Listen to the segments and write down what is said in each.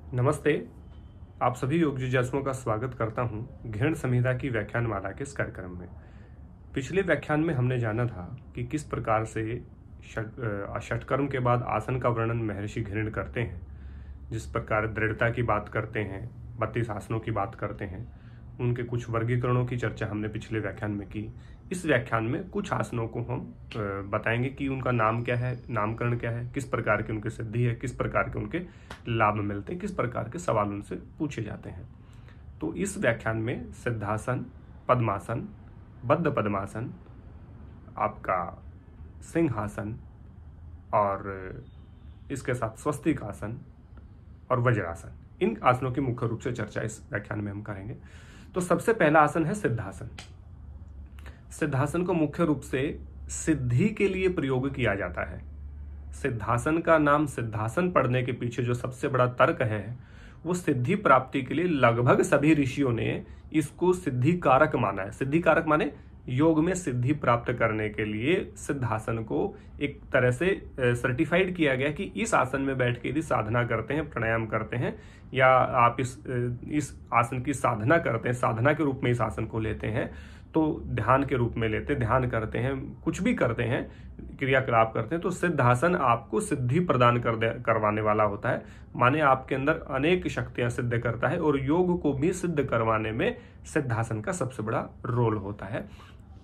नमस्ते। आप सभी योग जिज्ञासुओं का स्वागत करता हूं घृण संहिता की व्याख्यानमाला के इस कार्यक्रम में। पिछले व्याख्यान में हमने जाना था कि किस प्रकार से षटकर्म के बाद आसन का वर्णन महर्षि घृण करते हैं, जिस प्रकार दृढ़ता की बात करते हैं, 32 आसनों की बात करते हैं, उनके कुछ वर्गीकरणों की चर्चा हमने पिछले व्याख्यान में की। इस व्याख्यान में कुछ आसनों को हम बताएंगे कि उनका नाम क्या है, नामकरण क्या है, किस प्रकार की उनकी सिद्धि है, किस प्रकार के उनके लाभ मिलते हैं, किस प्रकार के सवाल उनसे पूछे जाते हैं। तो इस व्याख्यान में सिद्धासन, पद्मासन, बद्ध पद्मासन, आपका सिंहासन और इसके साथ स्वस्तिक आसन और वज्रासन, इन आसनों की मुख्य रूप से चर्चा इस व्याख्यान में हम करेंगे। तो सबसे पहला आसन है सिद्धासन। सिद्धासन को मुख्य रूप से सिद्धि के लिए प्रयोग किया जाता है। सिद्धासन का नाम सिद्धासन पढ़ने के पीछे जो सबसे बड़ा तर्क है वो सिद्धि प्राप्ति के लिए लगभग सभी ऋषियों ने इसको सिद्धि कारक माना है। सिद्धि कारक माने योग में सिद्धि प्राप्त करने के लिए सिद्धासन को एक तरह से सर्टिफाइड किया गया कि इस आसन में बैठ के यदि साधना करते हैं, प्राणायाम करते हैं, या आप इस आसन की साधना करते हैं, साधना के रूप में इस आसन को लेते हैं, तो ध्यान के रूप में लेते, ध्यान करते हैं, कुछ भी करते हैं, क्रियाकलाप करते हैं, तो सिद्धासन आपको सिद्धि प्रदान करवाने वाला होता है। माने आपके अंदर अनेक शक्तियां सिद्ध करता है और योग को भी सिद्ध करवाने में सिद्धासन का सबसे बड़ा रोल होता है।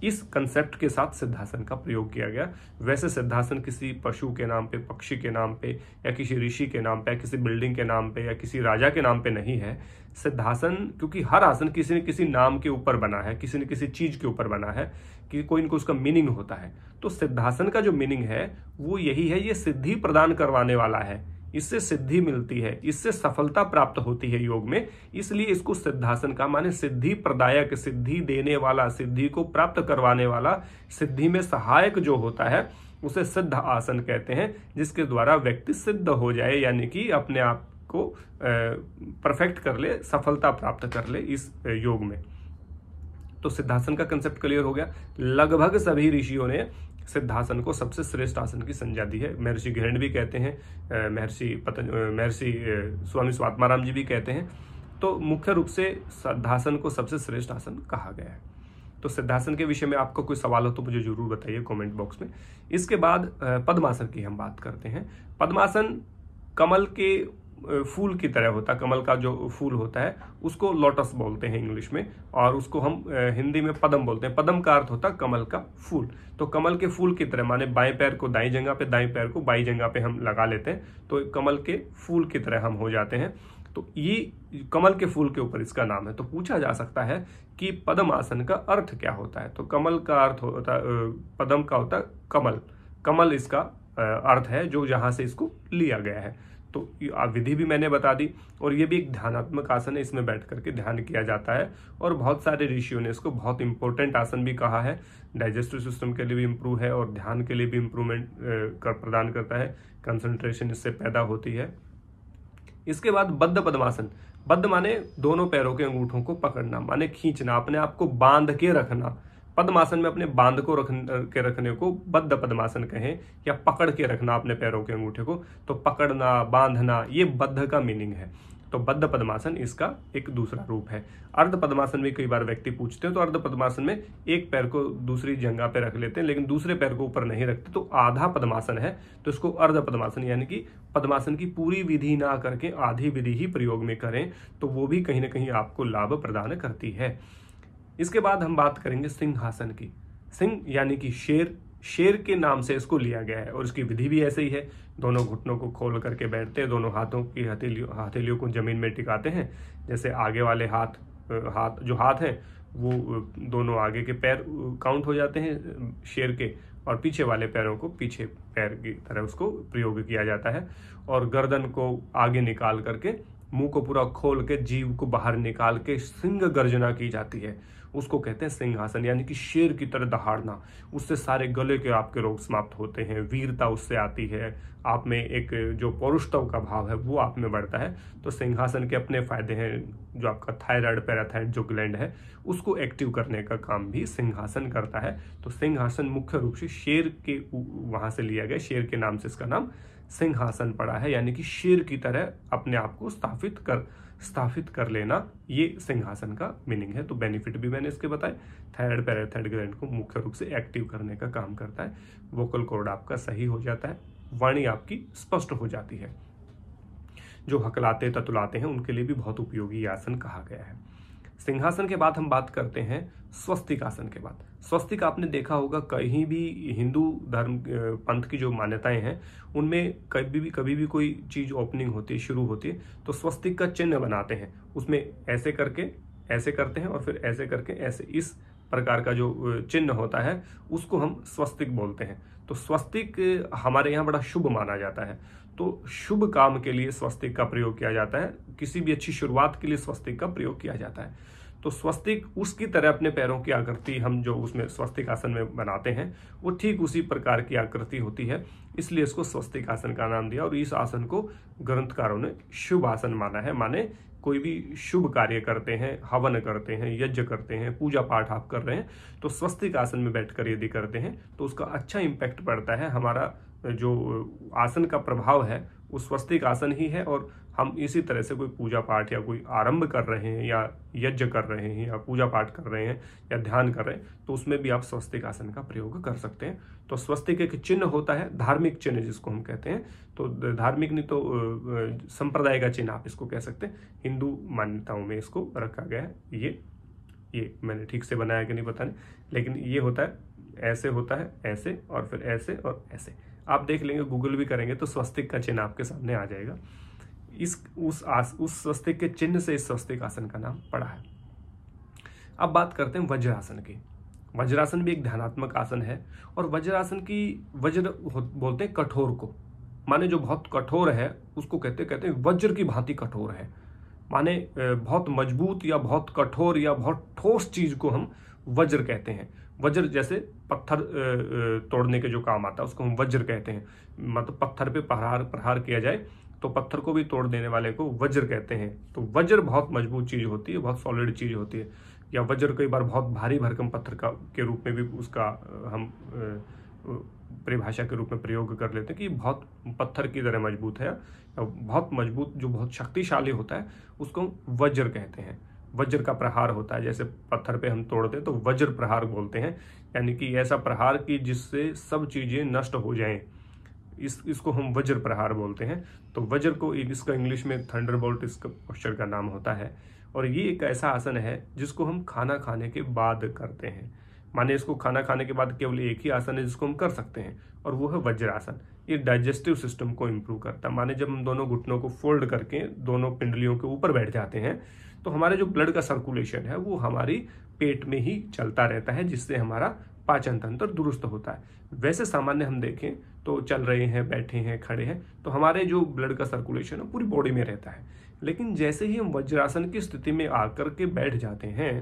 इस कंसेप्ट के साथ सिद्धासन का प्रयोग किया गया। वैसे सिद्धासन किसी पशु के नाम पे, पक्षी के नाम पे, या किसी ऋषि के नाम पे, या किसी बिल्डिंग के नाम पे, या किसी राजा के नाम पे नहीं है। सिद्धासन, क्योंकि हर आसन किसी न किसी नाम के ऊपर बना है, किसी न किसी चीज के ऊपर बना है, कि कोई इनको उसका मीनिंग होता है। तो सिद्धासन का जो मीनिंग है वो यही है, ये सिद्धि प्रदान करवाने वाला है, इससे सिद्धि मिलती है, इससे सफलता प्राप्त होती है योग में, इसलिए इसको सिद्धासन का माने सिद्धि प्रदायक, सिद्धि देने वाला, सिद्धि को प्राप्त करवाने वाला, सिद्धि में सहायक जो होता है उसे सिद्ध आसन कहते हैं, जिसके द्वारा व्यक्ति सिद्ध हो जाए, यानी कि अपने आप को परफेक्ट कर ले, सफलता प्राप्त कर ले इस योग में। तो सिद्धासन का कंसेप्ट क्लियर हो गया। लगभग सभी ऋषियों ने सिद्धासन को सबसे श्रेष्ठ आसन की संज्ञा दी है। महर्षि घृण भी कहते हैं, महर्षि स्वामी स्वात्माराम जी भी कहते हैं। तो मुख्य रूप से सिद्धासन को सबसे श्रेष्ठ आसन कहा गया है। तो सिद्धासन के विषय में आपको कोई सवाल हो तो मुझे जरूर बताइए कमेंट बॉक्स में। इसके बाद पद्मासन की हम बात करते हैं। पद्मासन कमल के फूल की तरह होता है। कमल का जो फूल होता है उसको लोटस बोलते हैं इंग्लिश में, और उसको हम हिंदी में पद्म बोलते हैं। पद्म का अर्थ होता है कमल का फूल। तो कमल के फूल की तरह, माने बाएं पैर को दाईं जगह पे, दाईं पैर को बाईं जगह पे हम लगा लेते हैं, तो कमल के फूल की तरह हम हो जाते हैं। तो ये कमल के फूल के ऊपर इसका नाम है। तो पूछा जा सकता है कि पद्म आसन का अर्थ क्या होता है। तो कमल का अर्थ होता है, पद्म का होता है कमल, कमल इसका अर्थ है जो जहां से इसको लिया गया है। तो विधि भी मैंने बता दी, और ये भी एक ध्यानात्मक आसन है, इसमें बैठ करके ध्यान किया जाता है, और बहुत सारे ऋषियों ने इसको बहुत इंपॉर्टेंट आसन भी कहा है। डाइजेस्टिव सिस्टम के लिए भी इम्प्रूव है और ध्यान के लिए भी इम्प्रूवमेंट प्रदान करता है, कंसंट्रेशन इससे पैदा होती है। इसके बाद बद्ध पद्मासन। बद्ध माने दोनों पैरों के अंगूठों को पकड़ना, माने खींचना, अपने आप को बांध के रखना। पद्मासन में अपने बांध को रखने को बद्ध पद्मासन कहें, या पकड़ के रखना अपने पैरों के अंगूठे को। तो पकड़ना, बांधना, ये बद्ध का मीनिंग है। तो बद्ध पद्मासन इसका एक दूसरा रूप है। अर्ध पद्मासन में कई बार व्यक्ति पूछते हैं, तो अर्ध पद्मासन में एक पैर को दूसरी जगह पे रख लेते हैं, लेकिन दूसरे पैर को ऊपर नहीं रखते, तो आधा पद्मासन है। तो इसको अर्ध पद्मासन, यानी कि पद्मासन की पूरी विधि ना करके आधी विधि ही प्रयोग में करें, तो वो भी कहीं ना कहीं आपको लाभ प्रदान करती है। इसके बाद हम बात करेंगे सिंहासन की। सिंह यानी कि शेर, शेर के नाम से इसको लिया गया है, और इसकी विधि भी ऐसे ही है। दोनों घुटनों को खोल करके बैठते हैं, दोनों हाथों की हथेलियों को जमीन में टिकाते हैं। जैसे आगे वाले जो हाथ हैं वो दोनों आगे के पैर काउंट हो जाते हैं शेर के, और पीछे वाले पैरों को पीछे पैर की तरह उसको प्रयोग किया जाता है। और गर्दन को आगे निकाल करके, मुंह को पूरा खोल के, जीभ को बाहर निकाल के सिंह गर्जना की जाती है, उसको कहते हैं सिंहासन, यानी कि शेर की तरह दहाड़ना। उससे सारे गले के आपके रोग समाप्त होते हैं, वीरता उससे आती है, आप में एक जो पौरुषत्व का भाव है वो आप में बढ़ता है। तो सिंहासन के अपने फायदे हैं, जो आपका थायराइड, पैराथाइड जो ग्लैंड है उसको एक्टिव करने का काम भी सिंहासन करता है। तो सिंहासन मुख्य रूप से शेर के वहां से लिया गया, शेर के नाम से इसका नाम सिंहासन पड़ा है, यानी कि शेर की तरह अपने आप को स्थापित कर लेना, ये सिंहासन का मीनिंग है। तो बेनिफिट भी मैंने इसके बताए। थायराइड पैराथायराइड ग्लैंड को मुख्य रूप से एक्टिव करने का काम करता है। वोकल कॉर्ड आपका सही हो जाता है, वाणी आपकी स्पष्ट हो जाती है। जो हकलाते ततुलाते हैं उनके लिए भी बहुत उपयोगी आसन कहा गया है। सिंहासन के बाद हम बात करते हैं स्वस्तिक आसन के बाद। स्वस्तिक आपने देखा होगा कहीं भी हिंदू धर्म पंथ की जो मान्यताएं हैं उनमें कभी भी कोई चीज ओपनिंग होती है, शुरू होती है, तो स्वस्तिक का चिन्ह बनाते हैं। उसमें ऐसे करके ऐसे करते हैं और फिर ऐसे करके ऐसे, इस प्रकार का जो चिन्ह होता है उसको हम स्वस्तिक बोलते हैं। तो स्वस्तिक हमारे यहाँ बड़ा शुभ माना जाता है। तो शुभ काम के लिए स्वस्तिक का प्रयोग किया जाता है, किसी भी अच्छी शुरुआत के लिए स्वस्तिक का प्रयोग किया जाता है। तो स्वस्तिक उसकी तरह अपने पैरों की आकृति हम जो उसमें स्वस्तिक आसन में बनाते हैं वो ठीक उसी प्रकार की आकृति होती है, इसलिए इसको स्वस्तिक आसन का नाम दिया। और इस आसन को ग्रंथकारों ने शुभ आसन माना है। माने कोई भी शुभ कार्य करते हैं, हवन करते हैं, यज्ञ करते हैं, पूजा पाठ आप कर रहे हैं, तो स्वस्तिक आसन में बैठकर यदि करते हैं तो उसका अच्छा इम्पैक्ट पड़ता है। हमारा जो आसन का प्रभाव है वो स्वस्तिक आसन ही है। और हम इसी तरह से कोई पूजा पाठ या कोई आरंभ कर रहे हैं या यज्ञ कर रहे हैं या पूजा पाठ कर रहे हैं या ध्यान कर रहे हैं तो उसमें भी आप स्वस्तिक आसन का प्रयोग कर सकते हैं। तो स्वस्तिक एक चिन्ह होता है, धार्मिक चिन्ह जिसको हम कहते हैं। तो धार्मिक नहीं तो संप्रदाय का चिन्ह आप इसको कह सकते हैं। हिंदू मान्यताओं में इसको रखा गया है। ये मैंने ठीक से बनाया कि नहीं पता नहीं, लेकिन ये होता है, ऐसे होता है, ऐसे और फिर ऐसे और ऐसे। आप देख लेंगे, गूगल भी करेंगे तो स्वस्तिक का चिन्ह आपके सामने आ जाएगा। उस स्वस्तिक के चिन्ह से इस स्वस्तिक आसन का नाम पड़ा है। अब बात करते हैं वज्रासन की। वज्रासन भी एक ध्यानात्मक आसन है। और वज्रासन की वज्र बोलते हैं कठोर को, माने जो बहुत कठोर है उसको कहते हैं वज्र की भांति कठोर है। माने बहुत मजबूत या बहुत कठोर या बहुत ठोस चीज को हम वज्र कहते हैं। वज्र जैसे पत्थर तोड़ने के जो काम आता है उसको हम वज्र कहते हैं। मतलब पत्थर पे प्रहार किया जाए तो पत्थर को भी तोड़ देने वाले को वज्र कहते हैं। तो वज्र बहुत मजबूत चीज होती है, बहुत सॉलिड चीज होती है। या वज्र कई बार बहुत भारी भरकम पत्थर के रूप में भी उसका हम परिभाषा के रूप में प्रयोग कर लेते हैं कि बहुत पत्थर की तरह मजबूत है। बहुत मजबूत जो बहुत शक्तिशाली होता है उसको हम वज्र कहते हैं। वज्र का प्रहार होता है, जैसे पत्थर पे हम तोड़ते हैं तो वज्र प्रहार बोलते हैं, यानी कि ऐसा प्रहार कि जिससे सब चीजें नष्ट हो जाएं, इसको हम वज्र प्रहार बोलते हैं। तो वज्र को इसका इंग्लिश में थंडरबोल्ट इसका पोस्चर का नाम होता है। और ये एक ऐसा आसन है जिसको हम खाना खाने के बाद करते हैं। माने इसको खाना खाने के बाद केवल एक ही आसन है जिसको हम कर सकते हैं और वो है वज्रासन। ये डाइजेस्टिव सिस्टम को इम्प्रूव करता है। माने जब हम दोनों घुटनों को फोल्ड करके दोनों पिंडलियों के ऊपर बैठ जाते हैं तो हमारे जो ब्लड का सर्कुलेशन है वो हमारी पेट में ही चलता रहता है, जिससे हमारा पाचन तंत्र दुरुस्त होता है। वैसे सामान्य हम देखें तो चल रहे हैं, बैठे हैं, खड़े हैं तो हमारे जो ब्लड का सर्कुलेशन है पूरी बॉडी में रहता है। लेकिन जैसे ही हम वज्रासन की स्थिति में आकर के बैठ जाते हैं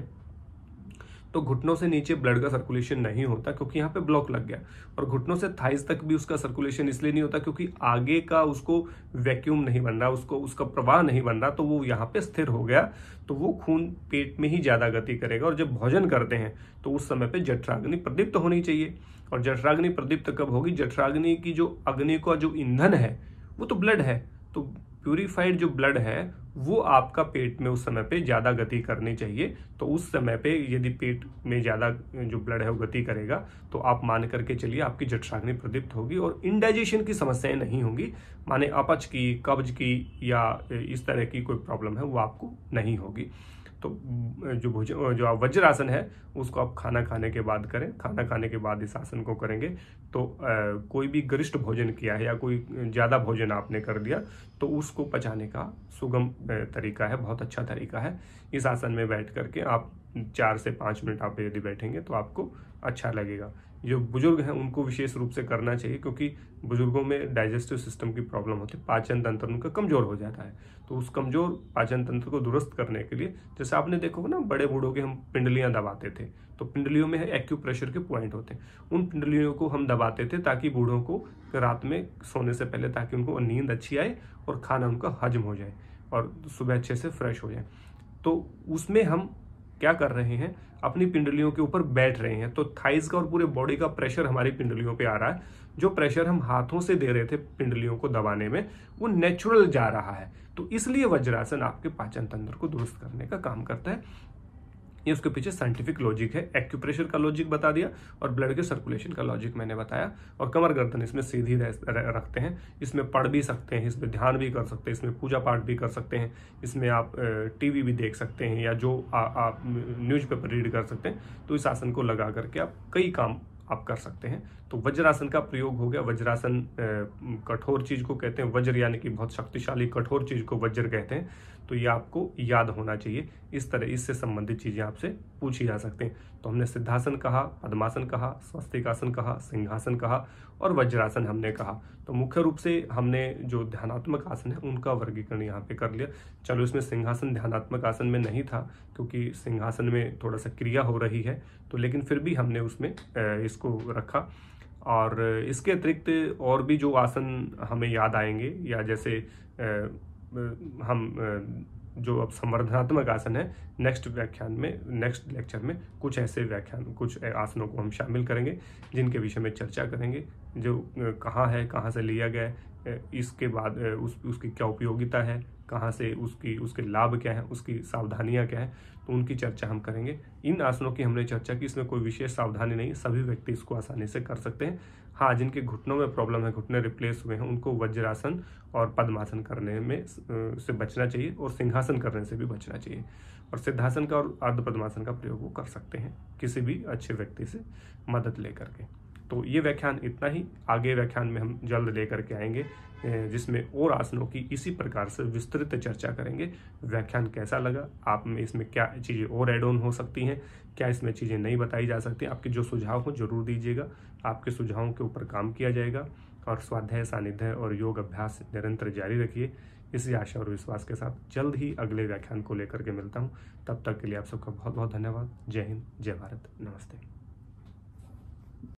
तो घुटनों से नीचे ब्लड का सर्कुलेशन नहीं होता, क्योंकि यहाँ पे ब्लॉक लग गया। और घुटनों से थाइस तक भी उसका सर्कुलेशन इसलिए नहीं होता क्योंकि आगे का उसको वैक्यूम नहीं बन रहा, उसका प्रवाह नहीं बन रहा, तो वो यहाँ पे स्थिर हो गया। तो वो खून पेट में ही ज्यादा गति करेगा। और जब भोजन करते हैं तो उस समय पे जठराग्नि प्रदीप्त होनी चाहिए। और जठराग्नि प्रदीप्त कब होगी? जठराग्नि की जो अग्नि का जो ईंधन है वो तो ब्लड है। तो प्यूरिफाइड जो ब्लड है वो आपका पेट में उस समय पे ज्यादा गति करनी चाहिए। तो उस समय पे यदि पेट में ज्यादा जो ब्लड है वो गति करेगा तो आप मान करके चलिए आपकी जठराग्नि प्रदीप्त होगी और इंडाइजेशन की समस्याएं नहीं होंगी। माने अपच की, कब्ज की या इस तरह की कोई प्रॉब्लम है वो आपको नहीं होगी। तो जो आप वज्रासन है उसको आप खाना खाने के बाद करें। खाना खाने के बाद इस आसन को करेंगे तो कोई भी गरिष्ठ भोजन किया है या कोई ज़्यादा भोजन आपने कर दिया तो उसको पचाने का सुगम तरीका है, बहुत अच्छा तरीका है। इस आसन में बैठ करके आप 4 से 5 मिनट आप यदि बैठेंगे तो आपको अच्छा लगेगा। जो बुजुर्ग हैं उनको विशेष रूप से करना चाहिए, क्योंकि बुजुर्गों में डाइजेस्टिव सिस्टम की प्रॉब्लम होती है, पाचन तंत्र उनका कमजोर हो जाता है। तो उस कमजोर पाचन तंत्र को दुरुस्त करने के लिए, जैसे आपने देखो ना बड़े बूढ़ों के हम पिंडलियां दबाते थे, तो पिंडलियों में एक्यूप्रेशर के पॉइंट होते हैं, उन पिंडलियों को हम दबाते थे ताकि बूढ़ों को रात में सोने से पहले ताकि उनको नींद अच्छी आए और खाना उनका हजम हो जाए और सुबह अच्छे से फ्रेश हो जाए। तो उसमें हम क्या कर रहे हैं, अपनी पिंडलियों के ऊपर बैठ रहे हैं। तो थाइज का और पूरे बॉडी का प्रेशर हमारी पिंडलियों पे आ रहा है। जो प्रेशर हम हाथों से दे रहे थे पिंडलियों को दबाने में, वो नेचुरल जा रहा है। तो इसलिए वज्रासन आपके पाचन तंत्र को दुरुस्त करने का काम करता है। ये उसके पीछे साइंटिफिक लॉजिक है। एक्यूप्रेशर का लॉजिक बता दिया और ब्लड के सर्कुलेशन का लॉजिक मैंने बताया। और कमर गर्दन इसमें सीधी रखते हैं। इसमें पढ़ भी सकते हैं, इसमें ध्यान भी कर सकते हैं, इसमें पूजा पाठ भी कर सकते हैं, इसमें आप टीवी भी देख सकते हैं, या जो आप न्यूज़पेपर रीड कर सकते हैं। तो इस आसन को लगा करके आप कई काम आप कर सकते हैं। तो वज्रासन का प्रयोग हो गया। वज्रासन कठोर चीज को कहते हैं, वज्र यानी कि बहुत शक्तिशाली कठोर चीज को वज्र कहते हैं। तो ये आपको याद होना चाहिए। इस तरह इससे संबंधित चीजें आपसे पूछी जा सकती हैं। तो हमने सिद्धासन कहा, पद्मासन कहा, स्वस्तिकासन कहा, सिंहासन कहा और वज्रासन हमने कहा। तो मुख्य रूप से हमने जो ध्यानात्मक आसन है उनका वर्गीकरण यहाँ पे कर लिया। चलो, इसमें सिंहासन ध्यानात्मक आसन में नहीं था क्योंकि सिंहासन में थोड़ा सा क्रिया हो रही है, तो लेकिन फिर भी हमने उसमें इसको रखा। और इसके अतिरिक्त और भी जो आसन हमें याद आएंगे, या जैसे हम जो अब संवर्धनात्मक आसन है, नेक्स्ट लेक्चर में कुछ ऐसे कुछ आसनों को हम शामिल करेंगे जिनके विषय में चर्चा करेंगे। जो कहाँ है, कहाँ से लिया गया है, इसके बाद उसकी क्या उपयोगिता है, कहाँ से उसके लाभ क्या है, उसकी सावधानियां क्या है, तो उनकी चर्चा हम करेंगे। इन आसनों की हमने चर्चा की, इसमें कोई विशेष सावधानी नहीं, सभी व्यक्ति इसको आसानी से कर सकते हैं। हाँ, जिनके घुटनों में प्रॉब्लम है, घुटने रिप्लेस हुए हैं, उनको वज्रासन और पद्मासन करने में से बचना चाहिए और सिंहासन करने से भी बचना चाहिए। और सिद्धासन का और अर्ध पद्मासन का प्रयोग वो कर सकते हैं किसी भी अच्छे व्यक्ति से मदद लेकर के। तो ये व्याख्यान इतना ही। आगे व्याख्यान में हम जल्द लेकर के आएंगे जिसमें और आसनों की इसी प्रकार से विस्तृत चर्चा करेंगे। व्याख्यान कैसा लगा, आप में इसमें क्या चीज़ें और ऐड ऑन हो सकती हैं, क्या इसमें चीज़ें नहीं बताई जा सकती, आपके जो सुझाव हो जरूर दीजिएगा। आपके सुझावों के ऊपर काम किया जाएगा। और स्वाध्याय, सानिध्य और योग अभ्यास निरंतर जारी रखिए। इसी आशा और विश्वास के साथ जल्द ही अगले व्याख्यान को लेकर के मिलता हूँ। तब तक के लिए आप सबका बहुत बहुत धन्यवाद। जय हिंद, जय भारत, नमस्ते।